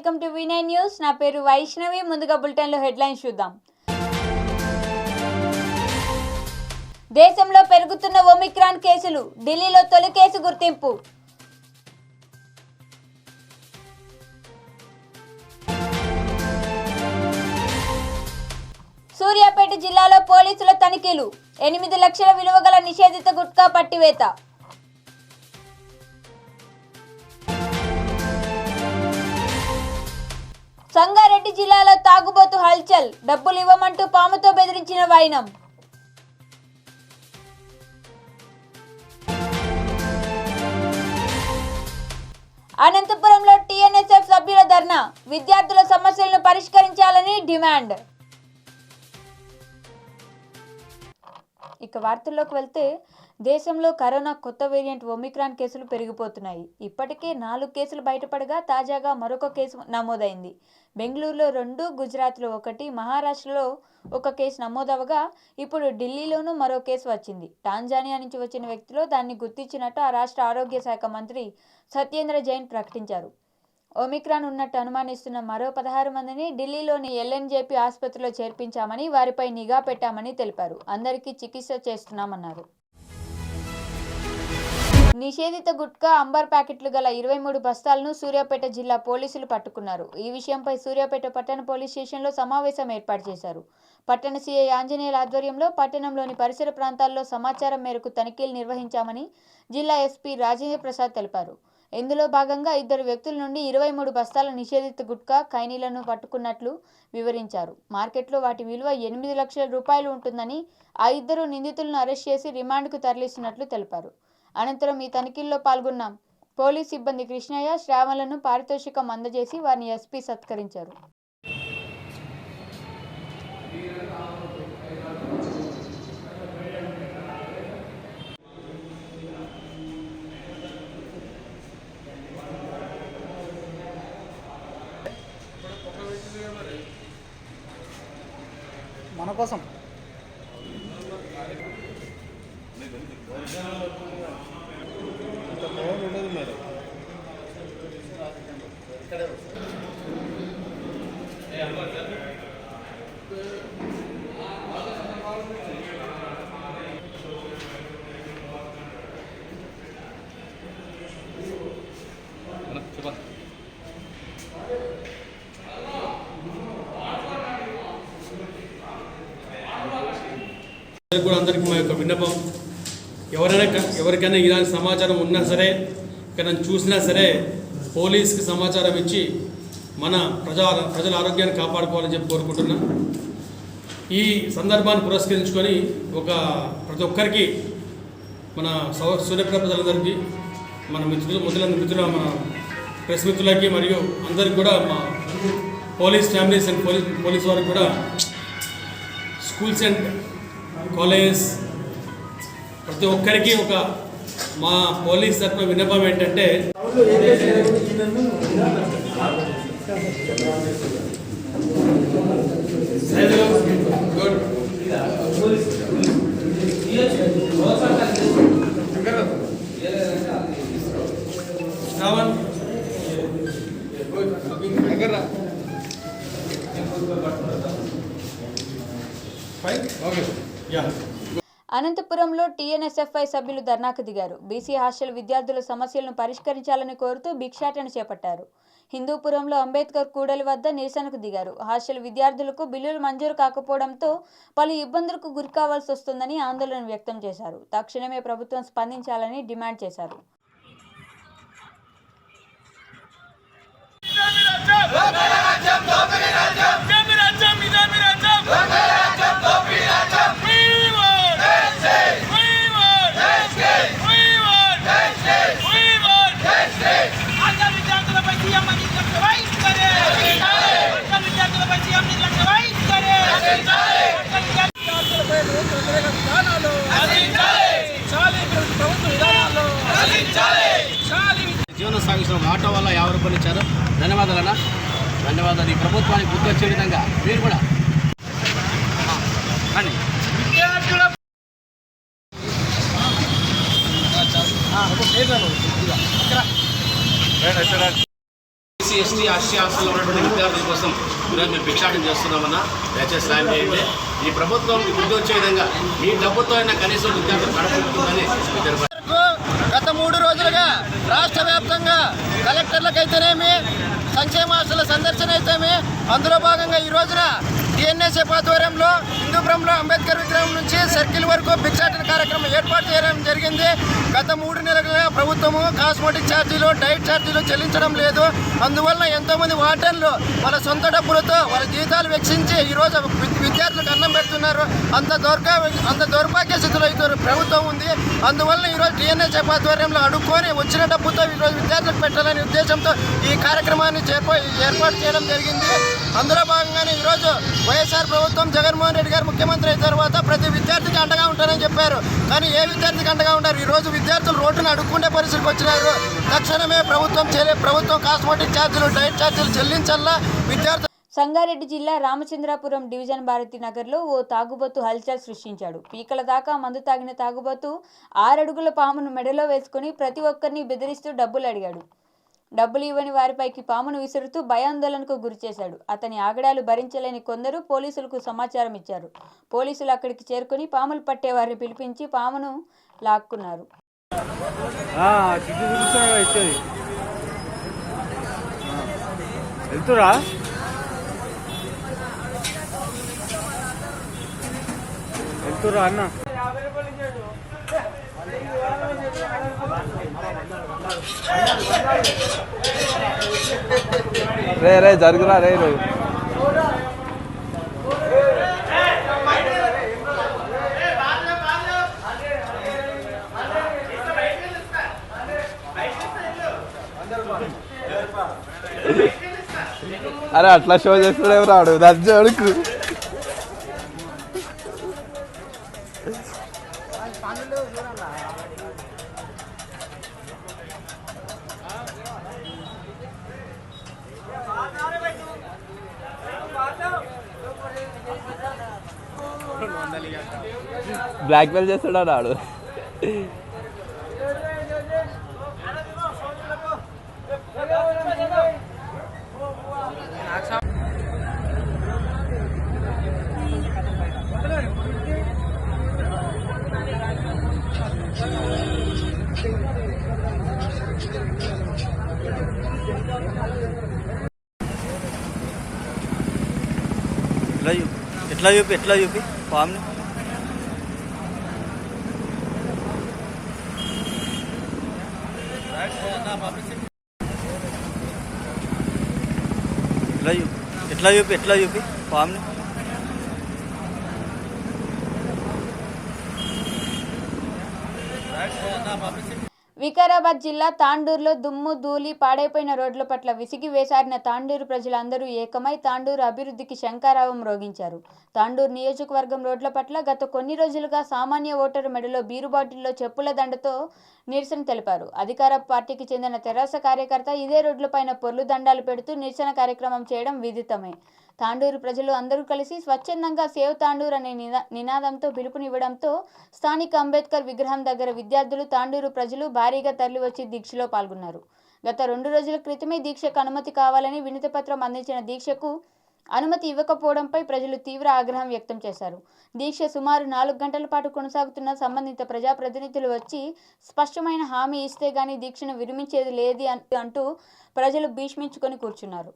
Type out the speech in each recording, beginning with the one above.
Welcome to V9 news. నా పేరు వైష్ణవి. ముందుగా బులెటిన్లో హెడ్లైన్స్ చూద్దాం. దేశంలో పెరుగుతున్న ఒమిక్రాన్ కేసులు, ఢిల్లీలో తొలి కేసు గుర్తింపు. సూర్యాపేట జిల్లాలో పోలీసుల తనిఖీలు, 8 లక్షల విలువ గల నిషేధిత గుట్కా పట్టివేత. సంగారెడ్డి జిల్లాలో తాగుబోతు హల్చల్, డబ్బులు ఇవ్వమంటూ పాముతో బెదిరించిన వైనం. అనంతపురంలో TNSF సభ్యుల ధర్నా, విద్యార్థుల సమస్యలను పరిష్కరించాలని డిమాండ్. ఇక వార్తల్లోకి వెళ్తే, దేశంలో కరోనా కొత్త వేరియంట్ ఒమిక్రాన్ కేసులు పెరిగిపోతున్నాయి. ఇప్పటికే 4 కేసులు బయటపడగా తాజాగా మరొక కేసు నమోదైంది. బెంగళూరులో 2, గుజరాత్లో 1, మహారాష్ట్రలో 1 కేసు నమోదవగా ఇప్పుడు ఢిల్లీలోనూ మరో కేసు వచ్చింది. టాంజానియా నుంచి వచ్చిన వ్యక్తిలో దాన్ని గుర్తించినట్టు ఆ రాష్ట్ర ఆరోగ్య శాఖ మంత్రి సత్యేంద్ర జైన్ ప్రకటించారు. ఒమిక్రాన్ ఉన్నట్టు అనుమానిస్తున్న మరో 16 మందిని ఢిల్లీలోని LNJP ఆసుపత్రిలో చేర్పించామని, వారిపై నిఘా పెట్టామని తెలిపారు. అందరికీ చికిత్స చేస్తున్నామన్నారు. నిషేధిత గుట్కా, అంబర్ ప్యాకెట్లు గల 23 బస్తాలను సూర్యాపేట జిల్లా పోలీసులు పట్టుకున్నారు. ఈ విషయంపై సూర్యాపేట పట్టణ పోలీస్ స్టేషన్లో సమావేశం ఏర్పాటు చేశారు. పట్టణ CI ఆంజనేయుల ఆధ్వర్యంలో పట్టణంలోని పరిసర ప్రాంతాల్లో సమాచారం మేరకు తనిఖీలు నిర్వహించామని జిల్లా SP రాజేంద్ర ప్రసాద్ తెలిపారు. ఇందులో భాగంగా 2 వ్యక్తుల నుండి 23 బస్తాల నిషేధిత గుట్కా, ఖైనీలను పట్టుకున్నట్లు వివరించారు. మార్కెట్లో వాటి విలువ 8 లక్షల రూపాయలు ఉంటుందని, ఆ 2 నిందితులను అరెస్ట్ చేసి రిమాండ్కు తరలిస్తున్నట్లు తెలిపారు. అనంతరం ఈ తనిఖీల్లో పాల్గొన్న పోలీస్ సిబ్బంది కృష్ణయ్య, శ్రావణ్లను పారితోషికం అందజేసి వారిని SP సత్కరించారు. మన కోసం ఉండదు మేడం. కూడా అందరికీ మా యొక్క విన్నపం, ఎవరికైనా ఇలాంటి సమాచారం ఉన్నా సరే, ఇక్కడ చూసినా సరే పోలీస్కి సమాచారం ఇచ్చి మన ప్రజల ఆరోగ్యాన్ని కాపాడుకోవాలని చెప్పి కోరుకుంటున్నా. ఈ సందర్భాన్ని పురస్కరించుకొని ప్రతి ఒక్కరికి, మన సూర్యాపేట ప్రజలందరికీ, మన మిత్రుల మన ప్రెస్ మిత్రులకి మరియు అందరికి కూడా, మా పోలీస్ ఫ్యామిలీస్ అండ్ పోలీస్ వారికి కూడా, స్కూల్స్ అండ్ కాలేజెస్ ప్రతి ఒక్కరికి మా పోలీస్ తరఫున విన్నపం ఏంటంటే, శ్రావణ్ అనంతపురంలో TNSFI సభ్యులు ధర్నాకు దిగారు. బీసీ హాస్టల్ విద్యార్థుల సమస్యలను పరిష్కరించాలని కోరుతూ భిక్షాటన చేపట్టారు. హిందూపురంలో అంబేద్కర్ కూడలి వద్ద నిరసనకు దిగారు. హాస్టల్ విద్యార్థులకు బిల్లులు మంజూరు కాకపోవడంతో పలు ఇబ్బందులకు గురికావాల్సి వస్తుందని ఆందోళన వ్యక్తం చేశారు. తక్షణమే ప్రభుత్వం స్పందించాలని డిమాండ్ చేశారు. జీవనం సాగిస్తున్న ఆటో వల్ల 50 రూపాయలు ఇచ్చారు. ధన్యవాదాలన్నా, ధన్యవాదాలు. ఈ ప్రభుత్వానికి గుర్తు వచ్చే విధంగా మీరు కూడా ఎస్సీ ఎస్టీ ఎస్సీ హాస్టల్లో ఉన్నటువంటి విద్యార్థుల కోసం ఈరోజు మేము భిక్షాటన చేస్తున్నామన్నా. దయచేసి సాయం చేయండి. ఈ ప్రభుత్వం బుద్ధి వచ్చే విధంగా మీ డబ్బుతో అయినా కనీసం విద్యార్థులు కడపడుతుందని గత 3 రోజులుగా రాష్ట్ర వ్యాప్తంగా కలెక్టర్లకైతేనేమి సంక్షేమ హాస్టల్ సందర్శన అయితేమి అందులో భాగంగా ఈ రోజున టీఎన్ఎస్ఎఫ్ ఆధ్వర్యంలో హిందూపురంలో అంబేద్కర్ విగ్రహం నుంచి సర్కిల్ వరకు భిక్షాటన కార్యక్రమం ఏర్పాటు చేయడం జరిగింది. గత 3 నెలలుగా ప్రభుత్వము కాస్మెటిక్ ఛార్జీలు డైట్ ఛార్జీలు చెల్లించడం లేదు. అందువల్ల ఎంతోమంది వార్డెన్లు వాళ్ళ సొంత డబ్బులతో వాళ్ళ జీతాలు వెచ్చించి ఈరోజు విద్యార్థులకు అన్నం పెడుతున్నారు. అంత దౌర్భాగ్య స్థితిలో ఈరోజు ప్రభుత్వం ఉంది. అందువల్ల ఈరోజు టీఎన్ఎస్ఎఫ్ ఆధ్వర్యంలో అడుక్కొని వచ్చిన డబ్బుతో ఈరోజు విద్యార్థులకు పెట్టాలనే ఉద్దేశంతో ఈ కార్యక్రమాన్ని ఏర్పాటు చేయడం జరిగింది. అందులో భాగంగానే ఈరోజు వైఎస్ఆర్ ప్రభుత్వం జగన్మోహన్ రెడ్డి గారు ముఖ్యమంత్రి అయిన తర్వాత ప్రతి విద్యార్థికి అండగా ఉంటారని చెప్పారు. కానీ ఏ విద్యార్థికి అండగా ఉంటారు? ఈరోజు విద్యార్థులు రోడ్డును అడుక్కుండే పరిస్థితికి వచ్చినారు. తక్షణమే ప్రభుత్వం కాస్మెటిక్ ఛార్జీలు డైట్ ఛార్జీలు చెల్లించాలా. విద్యార్థులు సంగారెడ్డి జిల్లా రామచంద్రాపురం డివిజన్ భారతీనగర్లో ఓ తాగుబోతు హల్చల్ సృష్టించాడు. పీకల దాకా మందు తాగిన తాగుబోతు 6 అడుగుల పామును మెడలో వేసుకుని ప్రతి ఒక్కరిని బెదిరిస్తూ డబ్బులు అడిగాడు. డబ్బులు ఇవ్వని వారిపైకి పామును విసురుతూ భయాందోళనకు గురిచేశాడు. అతని ఆగడాలు భరించలేని కొందరు పోలీసులకు సమాచారం ఇచ్చారు. పోలీసులు అక్కడికి చేరుకుని పాములు పట్టేవారిని పిలిపించి పామును లాక్కున్నారు. అన్న రే జరుగురా రే నువ్వు అరే అట్లా షో చేస్తాడేమో రాడు దర్జా అడుగు బ్లాక్మెయిల్ చేస్తాడా రాడు. ఎట్లా చూపి ఫామ్ని ఎట్లా చూపి ఫామ్ని వికారాబాద్ జిల్లా తాండూరులో దుమ్ము ధూళి పాడైపోయిన రోడ్ల పట్ల విసిగి వేసారిన తాండూరు ప్రజలందరూ ఏకమై తాండూరు అభివృద్ధికి శంఖారావం రోగించారు. తాండూరు నియోజకవర్గం రోడ్ల పట్ల గత కొన్ని రోజులుగా సామాన్య ఓటరు మెడలో బీరు బాటిల్లో చెప్పుల దండతో నిరసన తెలిపారు. అధికార పార్టీకి చెందిన తెరాస కార్యకర్త ఇదే రోడ్లపైన పొర్లు దండాలు పెడుతూ నిరసన కార్యక్రమం చేయడం విదితమే. తాండూరు ప్రజలు అందరూ కలిసి స్వచ్ఛందంగా సేవ్ తాండూర్ అనే నినాదంతో పిలుపునివ్వడంతో స్థానిక అంబేద్కర్ విగ్రహం దగ్గర విద్యార్థులు తాండూరు ప్రజలు భారీగా తరలివచ్చి దీక్షలో పాల్గొన్నారు. గత 2 రోజుల క్రితమే దీక్షకు అనుమతి కావాలని వినతిపత్రం అందించిన దీక్షకు అనుమతి ఇవ్వకపోవడంపై ప్రజలు తీవ్ర ఆగ్రహం వ్యక్తం చేశారు. దీక్ష సుమారు 4 గంటల పాటు కొనసాగుతున్న సంబంధిత ప్రజాప్రతినిధులు వచ్చి స్పష్టమైన హామీ ఇస్తే గానీ దీక్షను విరమించేది లేదు అంటూ ప్రజలు భీష్మించుకొని కూర్చున్నారు.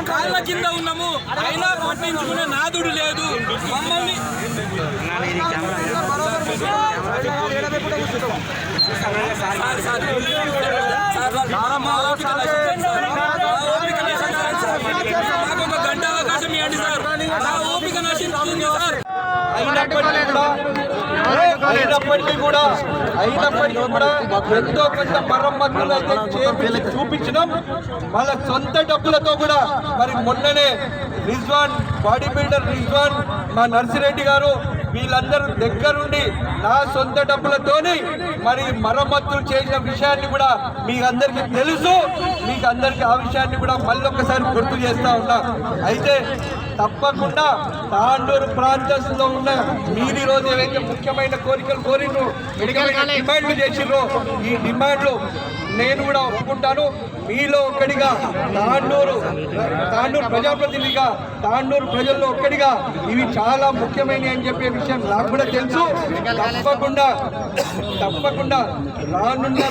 కాళ్ళ కింద ఉన్నాము, అయినా పట్టించుకునే నాదుడు లేదు. మమ్మల్ని ఒక గంట అవకాశం ఇవ్వండి సార్. ఓపిక నశిస్తుంది సార్. అయినప్పటికీ కూడా ఎంతో కొంత మరమ్మతులు అయితే చూపించినాం. వాళ్ళ సొంత డబ్బులతో కూడా మరి మొన్ననే రిజ్వాన్ బాడీ బిల్డర్ రిజ్వాన్ మా నర్సిరెడ్డి గారు వీళ్ళందరూ దగ్గరుండి నా సొంత డబ్బులతోని మరి మరమ్మతులు చేసిన విషయాన్ని కూడా మీకు అందరికీ తెలుసు. మీకు అందరికీ ఆ విషయాన్ని కూడా మళ్ళొక్కసారి గుర్తు చేస్తా ఉన్నా. అయితే తప్పకుండా తాండూరు ప్రాంతంలో ఉన్న మీరు ఈరోజు ఏవైతే ముఖ్యమైన కోరికలు కోరినో, ముఖ్యమైన డిమాండ్లు చేసిర్రో, ఈ డిమాండ్లు నేను కూడా ఒప్పుకుంటాను. మీలో ఒక్కడిగా తాండూరు ప్రజాప్రతినిధిగా, తాండూరు ప్రజల్లో ఒక్కడిగా ఇవి చాలా ముఖ్యమైనవి అని చెప్పే విషయం నాకు కూడా తెలుసు. తప్పకుండా రానున్న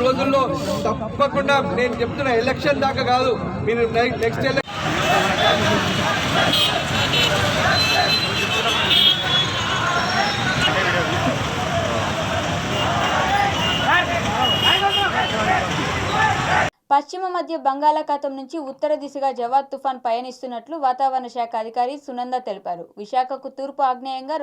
రోజుల్లో తప్పకుండా నేను చెప్తున్నా, ఎలక్షన్ దాకా కాదు, మీరు నెక్స్ట్ ఎలక్షన్ పశ్చిమ మధ్య బంగాళాఖాతం నుంచి ఉత్తర దిశగా జవాద్ తుఫాన్ పయనిస్తున్నట్లు వాతావరణ శాఖ అధికారి సునంద తెలిపారు. విశాఖకు తూర్పు ఆగ్నేయంగా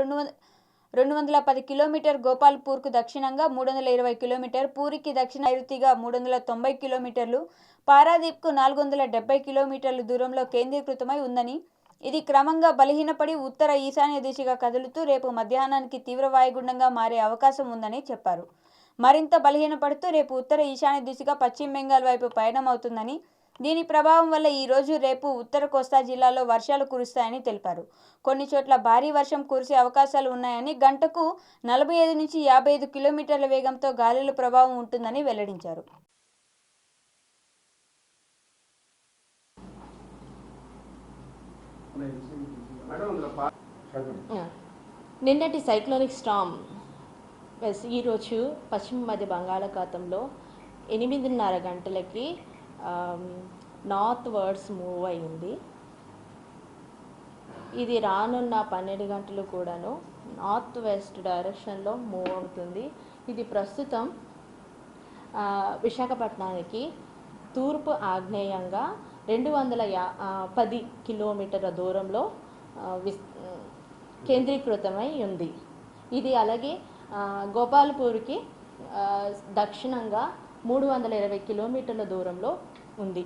210 కిలోమీటర్, గోపాల్పూర్కు దక్షిణంగా 320 కిలోమీటర్, పూరికి దక్షిణ నైరుతిగా 390 కిలోమీటర్లు, పారాదీప్కు 470 కిలోమీటర్ల దూరంలో కేంద్రీకృతమై ఉందని, ఇది క్రమంగా బలహీనపడి ఉత్తర ఈశాన్య దిశగా కదులుతూ రేపు మధ్యాహ్నానికి తీవ్ర వాయుగుండంగా మారే అవకాశం ఉందని చెప్పారు. మరింత బలహీనపడుతూ రేపు ఉత్తర ఈశాన్య దిశగా పశ్చిమ బెంగాల్ వైపు పయనమవుతుందని, దీని ప్రభావం వల్ల ఈ రోజు రేపు ఉత్తర కోస్తా జిల్లాలో వర్షాలు కురుస్తాయని తెలిపారు. కొన్ని చోట్ల భారీ వర్షం కురిసే అవకాశాలు ఉన్నాయని, గంటకు 45 నుంచి 55 కిలోమీటర్ల వేగంతో గాలుల ప్రభావం ఉంటుందని వెల్లడించారు. నిన్నటి సైక్లోనిక్ స్టార్మ్ ఈరోజు పశ్చిమ మధ్య బంగాళాఖాతంలో 8:30 గంటలకి నార్త్ వర్డ్స్ మూవ్ అయింది. ఇది రానున్న 12 గంటలు కూడాను నార్త్ వెస్ట్ డైరెక్షన్లో మూవ్ అవుతుంది. ఇది ప్రస్తుతం విశాఖపట్నానికి తూర్పు ఆగ్నేయంగా 210 కిలోమీటర్ల దూరంలో కేంద్రీకృతమై ఉంది. ఇది అలాగే గోపాల్పూర్కి దక్షిణంగా 320 కిలోమీటర్ల దూరంలో ఉంది.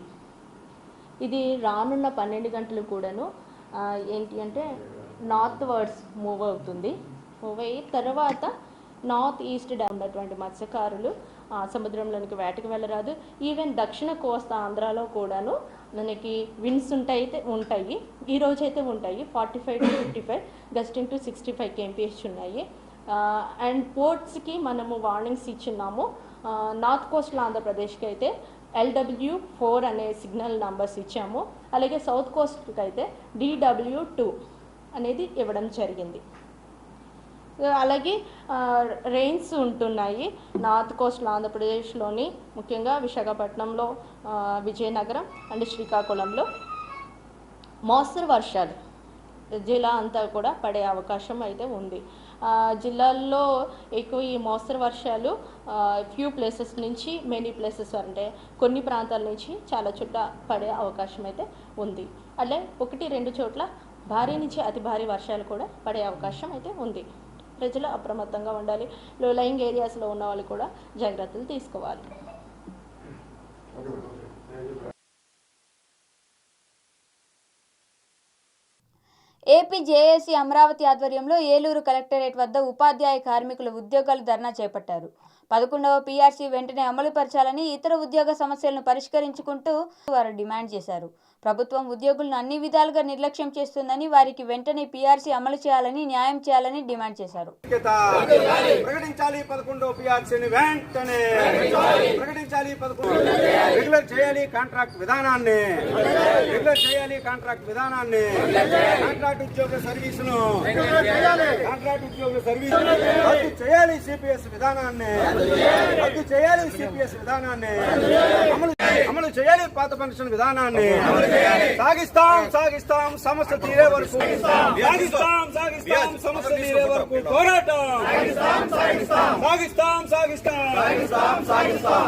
ఇది రానున్న 12 గంటలు కూడాను ఏంటి అంటే నార్త్ వర్డ్స్ మూవ్ అవుతుంది. మూవ్ అయ్యి తర్వాత నార్త్ ఈస్ట్ ఉన్నటువంటి మత్స్యకారులు సముద్రంలోనికి వేటకు వెళ్ళరాదు. ఈవెన్ దక్షిణ కోస్తా ఆంధ్రాలో కూడాను మనకి విండ్స్ ఉంటాయి. ఈరోజు అయితే ఉంటాయి 45 to 55, గస్టింగ్ టు 65 kmph ఉన్నాయి. అండ్ పోర్ట్స్కి మనము వార్నింగ్స్ ఇచ్చున్నాము. నార్త్ కోస్టల్ ఆంధ్రప్రదేశ్కి అయితే LW4 అనే సిగ్నల్ నంబర్స్ ఇచ్చాము. అలాగే సౌత్ కోస్ట్కి అయితే DW2 అనేది ఇవ్వడం జరిగింది. అలాగే రెయిన్స్ ఉంటున్నాయి నార్త్ కోస్టల్ ఆంధ్రప్రదేశ్లోని, ముఖ్యంగా విశాఖపట్నంలో, విజయనగరం అండ్ శ్రీకాకుళంలో మోస్తరు వర్షాలు జిల్లా అంతా కూడా పడే అవకాశం అయితే ఉంది. జిల్లాల్లో ఎక్కువ ఈ మోస్తరు వర్షాలు ఫ్యూ ప్లేసెస్ నుంచి మెనీ ప్లేసెస్ అంటే కొన్ని ప్రాంతాల నుంచి చాలా చోట్ల పడే అవకాశం అయితే ఉంది. అలాగే 1-2 చోట్ల భారీ నుంచి అతి భారీ వర్షాలు కూడా పడే అవకాశం అయితే ఉంది. ప్రజలు అప్రమత్తంగా ఉండాలి. లో లయింగ్ ఏరియాస్లో ఉన్న వాళ్ళు కూడా జాగ్రత్తలు తీసుకోవాలి. ఏపీ జేఏసీ అమరావతి ఆధ్వర్యంలో ఏలూరు కలెక్టరేట్ వద్ద ఉపాధ్యాయ కార్మికుల ఉద్యోగాలు ధర్నా చేపట్టారు. 11వ పీఆర్సీ వెంటనే అమలుపరచాలని, ఇతర ఉద్యోగ సమస్యలను పరిష్కరించుకుంటూ వారు డిమాండ్ చేశారు. ప్రభుత్వం ఉద్యోగులను అన్ని విధాలుగా నిర్లక్ష్యం చేస్తుందని, వారికి వెంటనే పీఆర్సీ అమలు చేయాలని, న్యాయం చేయాలని డిమాండ్ చేశారు. ప్రకటించాలి 11వ పీఆర్సీని వెంటనే ప్రకటించాలి. 11 రెగ్యులర్ చేయాలి కాంట్రాక్ట్ విధానాన్ని, కాంట్రాక్ట్ ఉద్యోగ సర్వీసును రద్దు చేయాలి. సిపిఎస్ విధానాన్ని రద్దు చేయాలి. సిపిఎస్ విధానాన్ని అమలు చేయాలి. పాత పెన్షన్ విధానాన్ని సాగిస్తాం సమస్య తీరే వరకు సమస్య తీరే వరకు పోరాటం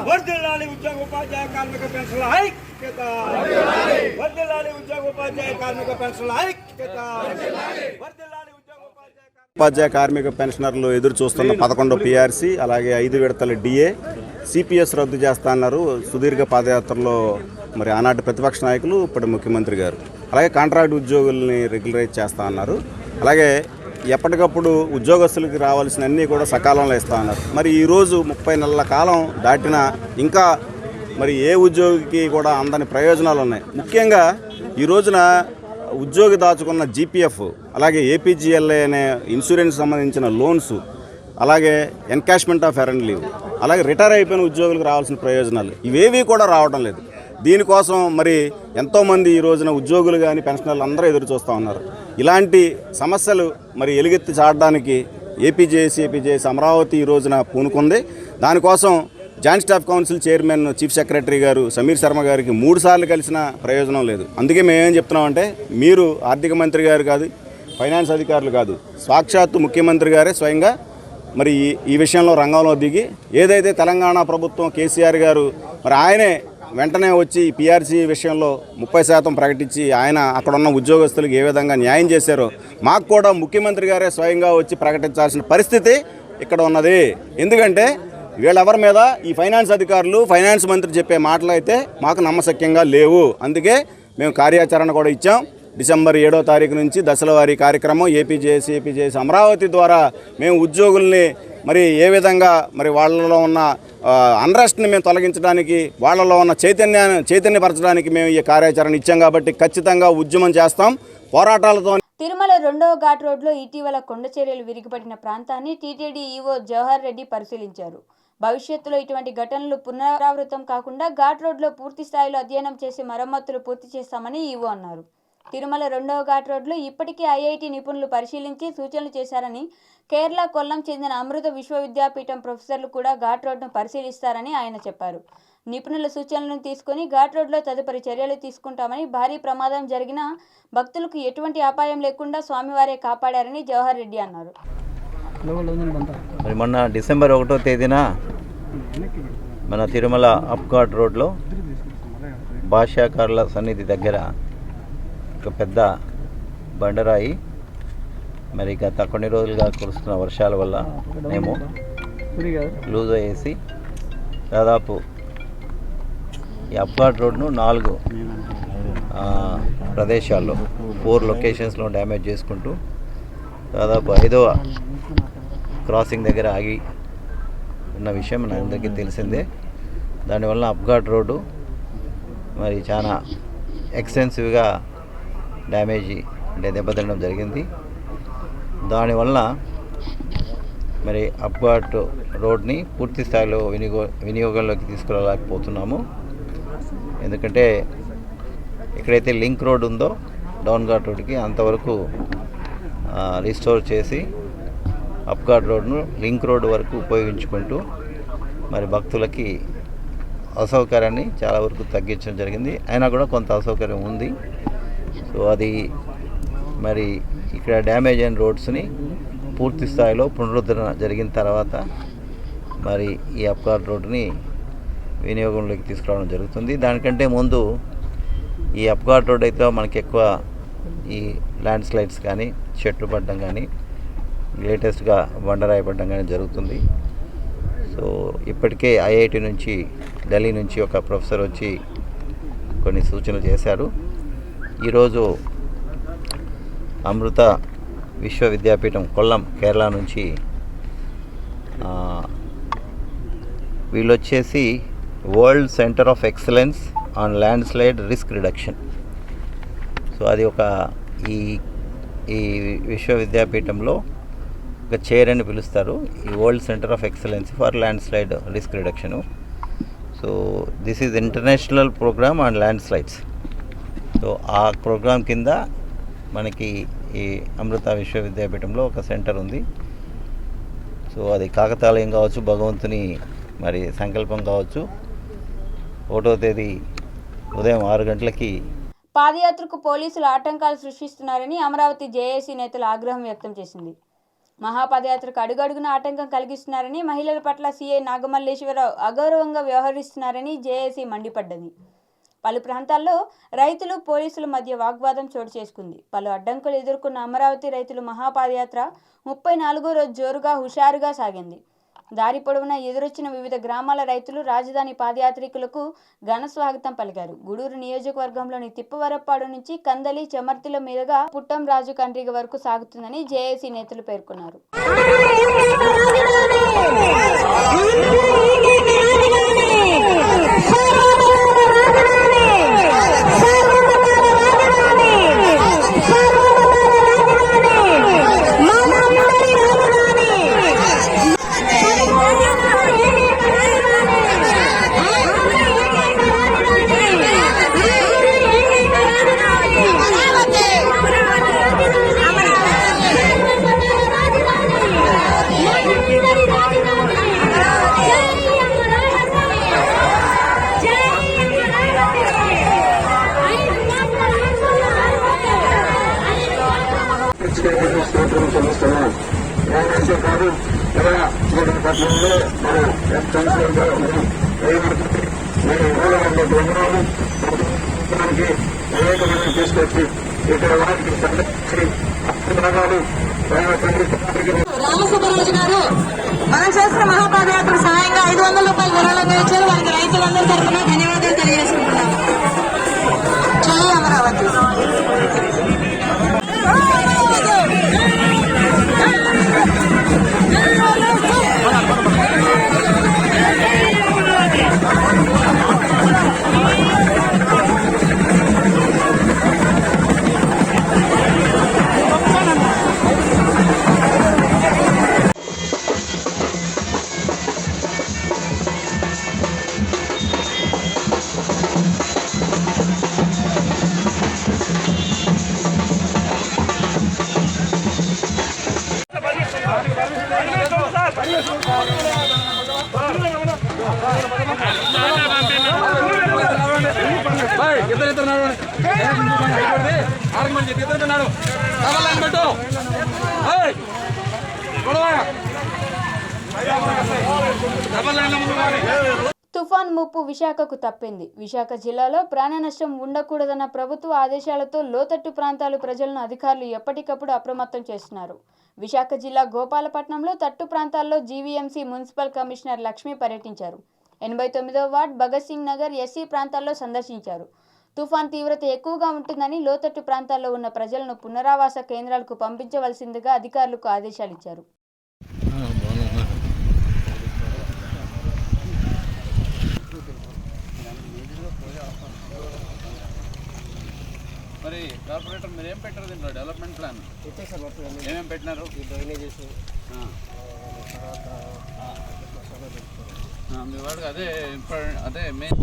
వర్ధిల్లాలి ఉద్యోగ ఉపాధ్యాయ కార్మిక పెన్షన్ల ఐక్యత, వర్ధిల్లాలి ఉద్యోగ ఉపాధ్యాయ కార్మిక పెన్షన్ల ఐక్యత, వర్ధిల్లాలి ఉపాధ్యాయ కార్మిక పెన్షనర్లు ఎదురు చూస్తున్న 11వ పీఆర్సీ, అలాగే 5 విడతల డిఏ, సిపిఎస్ రద్దు చేస్తా అన్నారు. సుదీర్ఘ పాదయాత్రలో మరి ఆనాటి ప్రతిపక్ష నాయకులు, ఇప్పుడు ముఖ్యమంత్రి గారు, అలాగే కాంట్రాక్ట్ ఉద్యోగుల్ని రెగ్యులరైజ్ చేస్తా అన్నారు. అలాగే ఎప్పటికప్పుడు ఉద్యోగస్తులకి రావాల్సిన అన్నీ కూడా సకాలంలో ఇస్తా ఉన్నారు. మరి ఈరోజు 30 నెలల కాలం దాటినా ఇంకా మరి ఏ ఉద్యోగికి కూడా అందని ప్రయోజనాలు ఉన్నాయి. ముఖ్యంగా ఈ రోజున ఉద్యోగి దాచుకున్న జీపీఎఫ్, అలాగే ఏపీజీఎల్ఏ అనే ఇన్సూరెన్స్ సంబంధించిన లోన్స్, అలాగే ఎన్కాష్మెంట్ ఆఫ్ ఎర్న్డ్ లీవ్, అలాగే రిటైర్ అయిపోయిన ఉద్యోగులకు రావాల్సిన ప్రయోజనాలు ఇవేవి కూడా రావడం లేదు. దీనికోసం మరి ఎంతోమంది ఈ రోజున ఉద్యోగులు కానీ పెన్షనర్లు అందరూ ఎదురు చూస్తూ ఉన్నారు. ఇలాంటి సమస్యలు మరి ఎలుగెత్తి చాటడానికి ఏపీజేఏసీ అమరావతి ఈ రోజున పూనుకుంది. దానికోసం joint staff council chairman chief secretary గారు సమీర్ శర్మ గారికి 3 సార్లు కలిసిన ప్రయోజనం లేదు. అందుకే మేమేం చెప్తున్నామంటే, మీరు ఆర్థిక మంత్రి గారు కాదు, ఫైనాన్స్ అధికారులు కాదు, సాక్షాత్తు ముఖ్యమంత్రి గారే స్వయంగా మరి ఈ విషయంలో రంగంలో దిగి ఏదైతే తెలంగాణ ప్రభుత్వం కేసీఆర్ గారు మరి ఆయనే వెంటనే వచ్చి పీఆర్సీ విషయంలో 30% ప్రకటించి ఆయన అక్కడ ఉన్న ఉద్యోగస్తులకు ఏ విధంగా న్యాయం చేశారో మాకు కూడా ముఖ్యమంత్రి గారే స్వయంగా వచ్చి ప్రకటించాల్సిన పరిస్థితి ఇక్కడ ఉన్నది. ఎందుకంటే వీళ్ళెవరి మీద ఈ ఫైనాన్స్ అధికారులు, ఫైనాన్స్ మంత్రి చెప్పే మాటలు అయితే మాకు నమ్మశక్యంగా లేవు. అందుకే మేము కార్యాచరణ కూడా ఇచ్చాం. డిసెంబర్ 7వ తారీఖు నుంచి దశల వారీ కార్యక్రమం ఏపీజేఏసీ అమరావతి ద్వారా మేము ఉద్యోగుల్ని మరి ఏ విధంగా మరి వాళ్ళలో ఉన్న అన్రెస్ట్ని మేము తొలగించడానికి, వాళ్ళలో ఉన్న చైతన్యపరచడానికి మేము ఈ కార్యాచరణ ఇచ్చాం. కాబట్టి ఖచ్చితంగా ఉద్యమం చేస్తాం, పోరాటాలతో. తిరుమల 2వ ఘాట్ రోడ్లో ఇటీవల కొండ చర్యలు విరిగిపడిన ప్రాంతాన్ని టీటీడీ ఈవో జవహర్ రెడ్డి పరిశీలించారు. భవిష్యత్తులో ఇటువంటి ఘటనలు పునరావృతం కాకుండా ఘాట్ రోడ్లో పూర్తి స్థాయిలో అధ్యయనం చేసి మరమ్మతులు పూర్తి చేస్తామని ఈవో అన్నారు. తిరుమల 2వ ఘాట్ రోడ్లో ఇప్పటికే ఐఐటి నిపుణులు పరిశీలించి సూచనలు చేశారని, కేరళ కొల్లం చెందిన అమృత విశ్వవిద్యాపీఠం ప్రొఫెసర్లు కూడా ఘాట్ రోడ్ను పరిశీలిస్తారని ఆయన చెప్పారు. నిపుణుల సూచనలను తీసుకుని ఘాట్ రోడ్లో తదుపరి చర్యలు తీసుకుంటామని, భారీ ప్రమాదం జరిగినా భక్తులకు ఎటువంటి అపాయం లేకుండా స్వామివారే కాపాడారని జవహర్ రెడ్డి అన్నారు. మరి మొన్న డిసెంబర్ 1వ తేదీన మన తిరుమల అప్ ఘాట్ రోడ్లో భాష్యాకారుల సన్నిధి దగ్గర ఒక పెద్ద బండరాయి మరి గత కొన్ని రోజులుగా కురుస్తున్న వర్షాల వల్ల మేము లూజ్ అయ్యేసి దాదాపు ఈ అప్ ఘాట్ రోడ్ను 4 ప్రదేశాల్లో 4 లొకేషన్స్లో డ్యామేజ్ చేసుకుంటూ దాదాపు 5వ క్రాసింగ్ దగ్గర ఆగి ఉన్న విషయం మన అందరికీ తెలిసిందే. దానివల్ల అప్ ఘాట్ రోడ్డు మరి చాలా ఎక్స్టెన్సివ్గా డ్యామేజ్ అంటే దెబ్బతినడం జరిగింది. దానివల్ల మరి అప్ ఘాట్ రోడ్ని పూర్తి స్థాయిలో వినియోగంలోకి తీసుకురాలేకపోతున్నాము. ఎందుకంటే ఎక్కడైతే లింక్ రోడ్ ఉందో డౌన్ ఘాట్ రోడ్కి అంతవరకు రిస్టోర్ చేసి అప్ ఘాట్ రోడ్ను లింక్ రోడ్ వరకు ఉపయోగించుకుంటూ మరి భక్తులకి అసౌకర్యాన్ని చాలా వరకు తగ్గించడం జరిగింది. అయినా కూడా కొంత అసౌకర్యం ఉంది. సో అది మరి ఇక్కడ డ్యామేజ్ అయిన రోడ్స్ని పూర్తి స్థాయిలో పునరుద్ధరణ జరిగిన తర్వాత మరి ఈ అప్ ఘాట్ రోడ్ని వినియోగంలోకి తీసుకురావడం జరుగుతుంది. దానికంటే ముందు ఈ అప్ ఘాట్ రోడ్ అయితే మనకి ఎక్కువ ఈ ల్యాండ్ స్లైడ్స్ కానీ, చెట్లు పడడం కానీ, లేటెస్ట్గా బండరాయి పడడం కానీ జరుగుతుంది. సో ఇప్పటికే ఐఐటి నుంచి, ఢిల్లీ నుంచి ఒక ప్రొఫెసర్ వచ్చి కొన్ని సూచనలు చేశారు. ఈరోజు అమృత విశ్వవిద్యాపీఠం కొల్లం కేరళ నుంచి వీళ్ళు వచ్చేసి world centre of excellence on landslide risk reduction. So అది ఒక ఈ విశ్వవిద్యాపీఠంలో ఒక చైర్ అని పిలుస్తారు, ఈ world centre of excellence for landslide risk reduction. So this is international programme on landslides. So ఆ ప్రోగ్రాం కింద మనకి ఈ అమృత విశ్వవిద్యాపీఠంలో ఒక సెంటర్ ఉంది. సో అది కాకతాళీయం కావచ్చు, భగవంతుని మరి సంకల్పం కావచ్చు. 1వ తేదీ ఉదయం 6 గంటలకి పాదయాత్రకు పోలీసులు ఆటంకాలు సృష్టిస్తున్నారని అమరావతి జేఏసీ నేతలు ఆగ్రహం వ్యక్తం చేసింది. మహాపాదయాత్రకు అడుగడుగున ఆటంకం కలిగిస్తున్నారని, మహిళల పట్ల సీఐ నాగమల్లేశ్వరరావు అగౌరవంగా వ్యవహరిస్తున్నారని జేఏసీ మండిపడ్డది. పలు ప్రాంతాల్లో రైతులు పోలీసుల మధ్య వాగ్వాదం చోటు చేసుకుంది. పలు అడ్డంకులు ఎదుర్కొన్న అమరావతి రైతులు మహాపాదయాత్ర 34వ రోజు జోరుగా హుషారుగా సాగింది. దారి పొడవునా ఎదురొచ్చిన వివిధ గ్రామాల రైతులు రాజధాని పాదయాత్రికులకు ఘన స్వాగతం పలికారు. గూడూరు నియోజకవర్గంలోని తిప్పవరప్పాడు నుంచి కందలి చెమర్తిల మీదుగా పుట్టం రాజు కండ్రిగ వరకు సాగుతుందని జేఏసీ నేతలు పేర్కొన్నారు. రామసుబ్బరాజు గారు మనం చేసిన మహాపాదయాత్ర సాయంగా 500 రూపాయలు విరాళంగా ఇచ్చారు. వారికి రైతులందరి తరఫున ధన్యవాదాలు తెలియజేసుకుంటున్నాము. జై అమరావతి. తుఫాన్ ముప్పు విశాఖకు తప్పింది. విశాఖ జిల్లాలో ప్రాణ నష్టం ఉండకూడదన్న ప్రభుత్వ ఆదేశాలతో లోతట్టు ప్రాంతాల ప్రజలను అధికారులు ఎప్పటికప్పుడు అప్రమత్తం చేస్తున్నారు. విశాఖ జిల్లా గోపాలపట్నంలో తట్టు ప్రాంతాల్లో జీవీఎంసీ మున్సిపల్ కమిషనర్ లక్ష్మి పర్యటించారు. 89వ వార్డ్ భగత్ సింగ్ నగర్ ఎస్సీ ప్రాంతాల్లో సందర్శించారు. తుఫాన్ తీవ్రత ఎక్కువగా ఉంటుందని లోతట్టు ప్రాంతాల్లో ఉన్న ప్రజలను పునరావాస కేంద్రాలకు పంపించవలసిందిగా అధికారులకు ఆదేశాలు ఇచ్చారు. మరి కార్పొరేటర్ మీరు ఏం పెట్టారు దీంట్లో డెవలప్మెంట్ ప్లాన్ ఏమేమి పెట్టినారు? మీ వాడికి అదే మెయిన్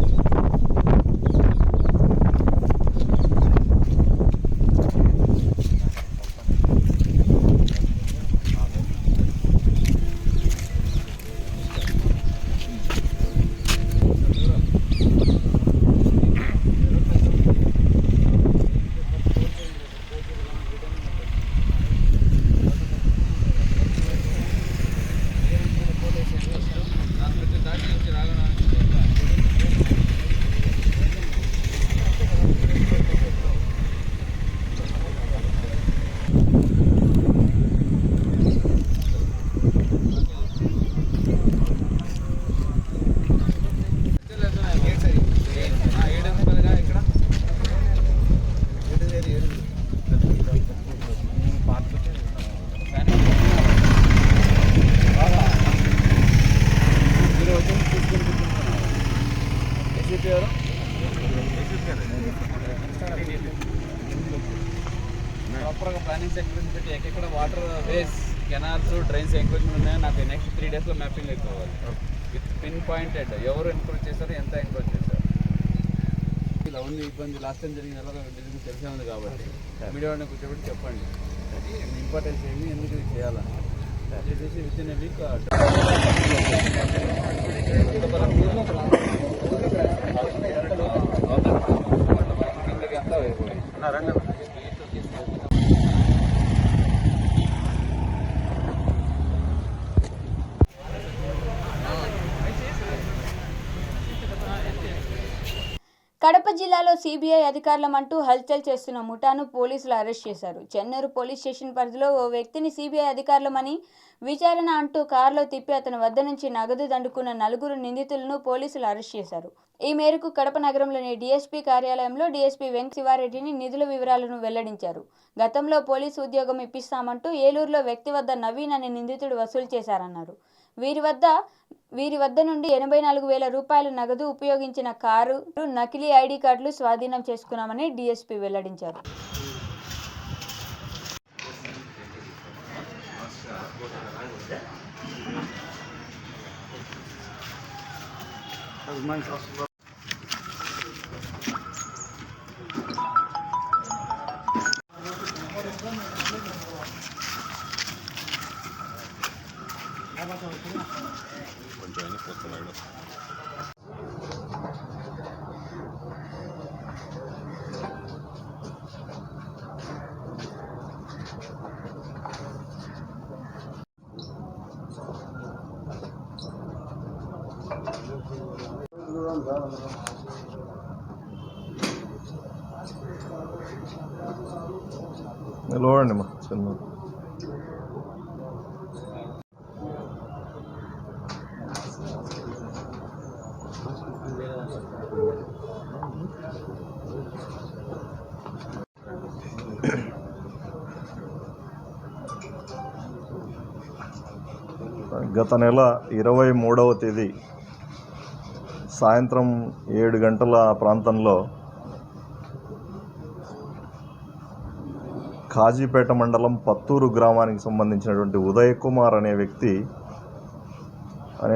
ప్రాపర్గా ప్లానింగ్ సెక్షన్ పెట్టి ఎక్కడ water ways canals drains encroachment ఉన్నాయో నాకు నెక్స్ట్ 3 daysలో మ్యాపింగ్ ఎక్కువాలి విత్ పిన్ పాయింటెడ్ ఎవరు ఎంక్రోచ్ చేశారు, ఎంత ఎంక్రోచ్ చేశారు. ఇలా ఉంది ఇబ్బంది. లాస్ట్ టైం జరిగిన తెలిసే ఉంది కాబట్టి మీడియా కూర్చోబెట్టి చెప్పండి ఇంపార్టెన్స్ ఏంటి, ఎందుకు ఇది చేయాలని చేసేసి with in a week Kadapa జిల్లాలో సిబిఐ అధికారులమంటూ హల్చల్ చేస్తున్న ముఠాను పోలీసులు అరెస్ట్ చేశారు. చెన్నూరు పోలీస్ స్టేషన్ పరిధిలో ఓ వ్యక్తిని సిబిఐ అధికారులమని విచారణ అంటూ కారులో తిప్పి అతని వద్ద నుంచి నగదు దండుకున్న 4 నిందితులను పోలీసులు అరెస్ట్ చేశారు. ఈ మేరకు కడప నగరంలోని డీఎస్పీ కార్యాలయంలో డీఎస్పీ వెంకట శివారెడ్డిని నిధుల వివరాలను వెల్లడించారు. గతంలో పోలీసు ఉద్యోగం ఇప్పిస్తామంటూ ఏలూరులో వ్యక్తి వద్ద నవీన్ అనే నిందితుడు వసూలు చేశారన్నారు. వీరి వద్ద నుండి 84,000 రూపాయల నగదు, ఉపయోగించిన కారు, నకిలీ ఐడి కార్డులు స్వాధీనం చేసుకున్నామని డీఎస్పీ వెల్లడించారు. నిలవండి మా చిన్న గత నెల 23వ తేదీ సాయంత్రం 7 గంటల ప్రాంతంలో కాజీపేట మండలం పత్తూరు గ్రామానికి సంబంధించినటువంటి ఉదయ్ కుమార్ అనే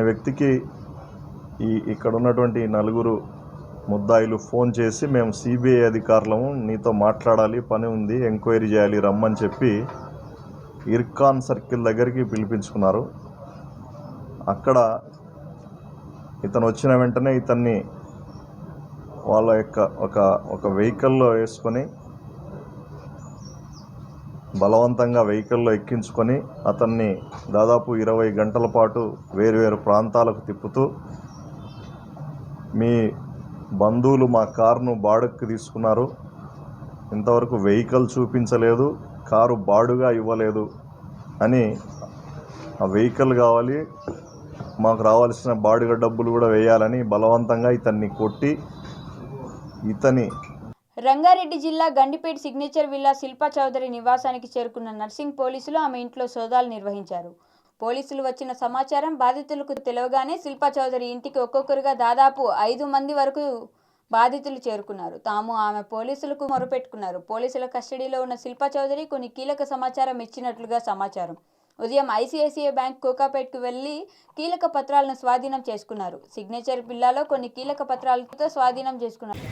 వ్యక్తికి ఇక్కడ ఉన్నటువంటి 4 ముద్దాయిలు ఫోన్ చేసి, మేము సిబిఐ అధికారులము, నీతో మాట్లాడాలి, పని ఉంది, ఎంక్వైరీ చేయాలి, రమ్మని చెప్పి ఇర్కాన్ సర్కిల్ దగ్గరికి పిలిపించుకున్నారు. అక్కడ ఇతను వచ్చిన వెంటనే ఇతన్ని వాళ్ళ యొక్క ఒక వెహికల్లో వేసుకొని బలవంతంగా వెహికల్లో ఎక్కించుకొని అతన్ని దాదాపు 20 గంటల పాటు వేరువేరు ప్రాంతాలకు తిప్పుతూ, మీ బంధువులు మా కారును బాడుగకు తీసుకున్నారు, ఇంతవరకు వెహికల్ చూపించలేదు, కారు బాడుగా ఇవ్వలేదు అని, ఆ వెహికల్ కావాలి, మాకు రావాల్సిన బాడుగ డబ్బులు కూడా వేయాలని బలవంతంగా ఇతన్ని కొట్టి రంగారెడ్డి జిల్లా గండిపేట సిగ్నేచర్ విల్లా శిల్పా చౌదరి నివాసానికి చేరుకున్న నర్సింగ్ పోలీసులు ఆమె ఇంట్లో సోదాలు నిర్వహించారు. పోలీసులు వచ్చిన సమాచారం బాధితులకు తెలవగానే శిల్పా చౌదరి ఇంటికి ఒక్కొక్కరుగా దాదాపు 5 మంది వరకు బాధితులు చేరుకున్నారు. తాము ఆమె పోలీసులకు మొరపెట్టుకున్నారు. పోలీసుల కస్టడీలో ఉన్న శిల్పా చౌదరి కొన్ని కీలక సమాచారం ఇచ్చినట్లుగా సమాచారం. ఉదయం ఐసిఐసిఐ బ్యాంక్ కోకాపేట్కు వెళ్లి కీలక పత్రాలను స్వాధీనం చేసుకున్నారు. సిగ్నేచర్ విల్లాలో కొన్ని కీలక పత్రాలతో స్వాధీనం చేసుకున్నారు.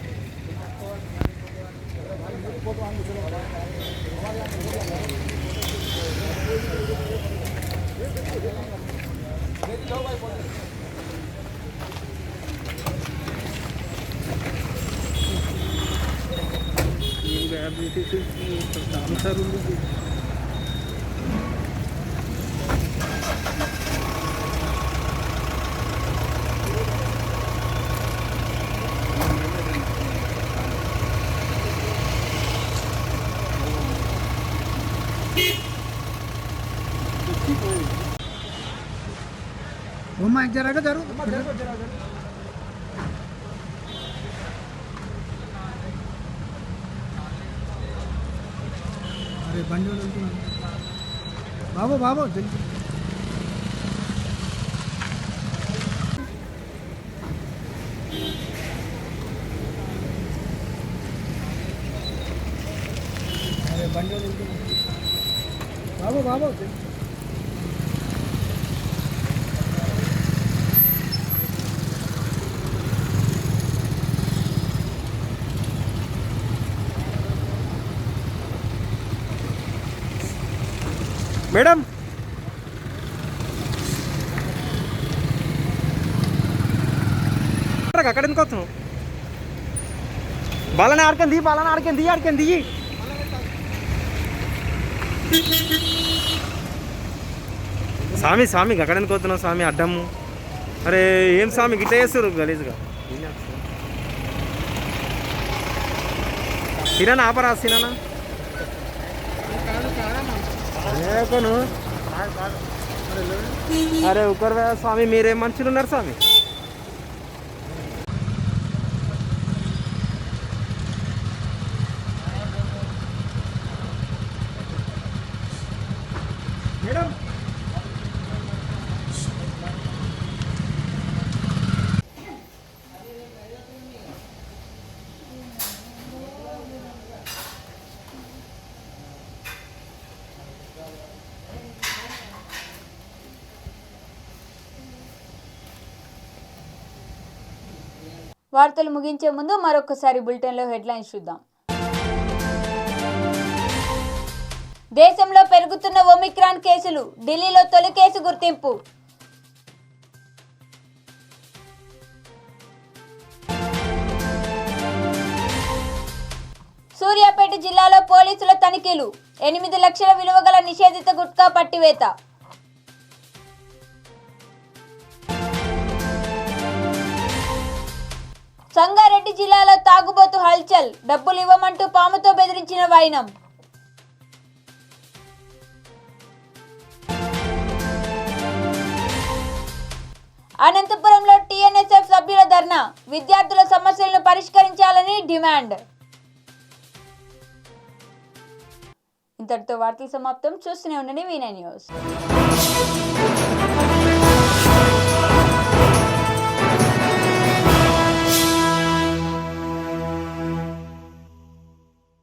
अरे बंडे बाबू बाबू अरे बंडे बाबू बाबू మేడం అక్కడ ఎందుకు వస్తున్నావు? బాలని ఆడికంది స్వామి అక్కడ ఎందుకు వస్తున్నావు స్వామి? అడ్డము. అరే ఏం స్వామి గిట్ల చేస్తారు గలీజ్గా. సినా ఆపరా సినా కొను అరే ఒకరు స్వామి మీరేం మనుషులు ఉన్నారు స్వామి మేడం వార్తలు ముగించే ముందు మరొకసారి బులెటిన్లో హెడ్లైన్స్ చూద్దాం. దేశంలో పెరుగుతున్న ఒమిక్రాన్ కేసులు, ఢిల్లీలో తొలి కేసు గుర్తింపు. సూర్యాపేట జిల్లాలో పోలీసుల తనిఖీలు, 8 లక్షల విలువ గల నిషేధిత గుట్కా పట్టివేత. సంగారెడ్డి జిల్లాలో తాగుబోతు హల్చల్, డబ్బులు ఇవ్వమంటూ పాముతో బెదిరించిన వైనం. అనంతపురంలో టీఎన్ఎస్ఎఫ్ సభ్యుల ధర్నా, విద్యార్థుల సమస్యలను పరిష్కరించాలని డిమాండ్. ఇంతటితో వార్తలు సమాప్తం. చూస్తూనే ఉండండి V9 న్యూస్.